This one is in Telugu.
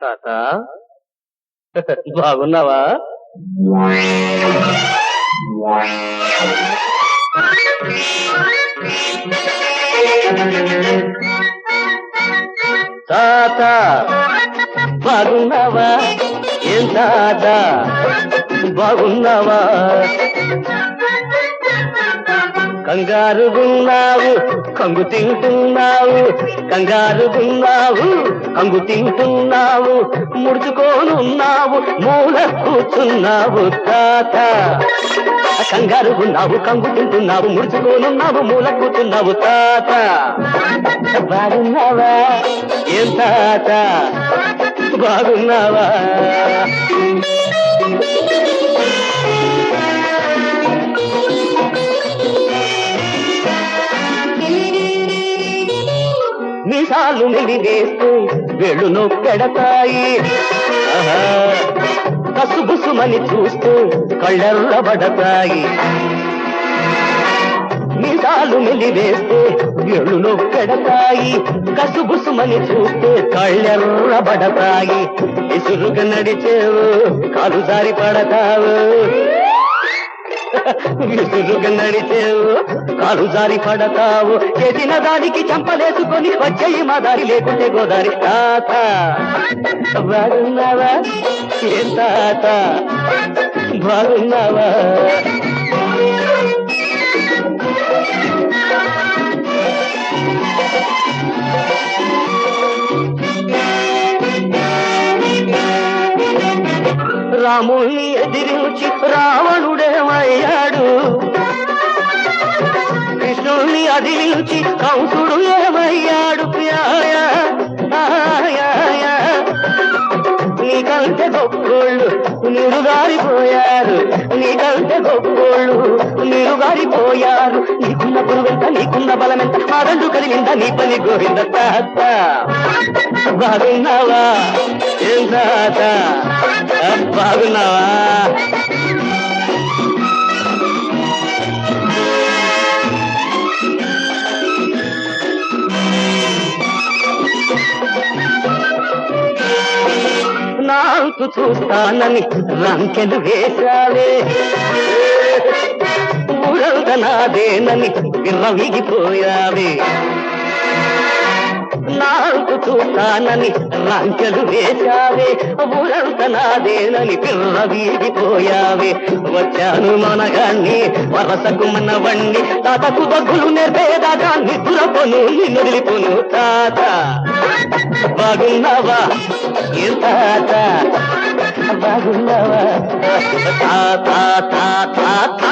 తాత బాగున్నావా? తాత బాగున్నావా? ఏం తాత బాగున్నావా? కంగారుగున్నావు కంగు తింటున్నావు, కంగారుగున్నావు కంగు తింటున్నావు, ముడుచుకోనున్నావు మూల కూర్చున్నావు. తాత కంగారుగున్నావు కంగు తింటున్నావు, ముడుచుకోనున్నావు మూల కూర్చున్నావు. తాత బాగున్నావా? ఏం తాత బాగున్నావా? మీసాలు మెలివేస్తూ వెళ్ళు నొక్కెడతాయి, కసుబుసుమని చూస్తూ కళ్ళెర్రబడతాయి. మీసాలు మెలివేస్తే వెళ్ళు నొక్కెడతాయి, కసుబుసుమని చూస్తే కళ్ళెర్రబడతాయి. విసురుగా నడిచేవు కాలు జారి పడతావు, విసురుగా నడిచేవు కాలు జారి పడతావు. చేసిన దానికి చంపలేసుకొని వచ్చేయి మా దారి లేకుంటే గోదారి. తాత బాగున్నావా? ఏం తాత బాగున్నావా? రాముణ్ణి ఎదిరించి రావణుడేమయ్యాడు, కృష్ణుణ్ణి అదిలించి కంసుడు ఏమయ్యాడు. నీకంటే గొప్పోళ్ళు నిరుగారిపోయారు, నీకంటే గొప్పోళ్ళు నిరుగారిపోయారు. నీకున్న పురుగంత నీకున్న బలమెంత మా రెండు కలిగిందా నీ పని గోవింద. తాత బాగున్నావా? ఏం తాత బాగున్నావా? నాకు చూస్తానని రంకెలు వేశావే, ఊరంతా నాదేనని విర్రవీగిపోయావే. నాకు చూస్తానని రంకెలు వేశావే, ఊరంతా నాదేనని విర్రవీగిపోయావే. వచ్చాను మనగాన్ని వరసకు మనవణ్ణి, తాతకు దగ్గులు నేర్పేదాకా నిద్రపోను నిన్ను వదిలిపోను. తాత బాగున్నావా? ఏం తాత బాగున్నావా? తాత తాత తాత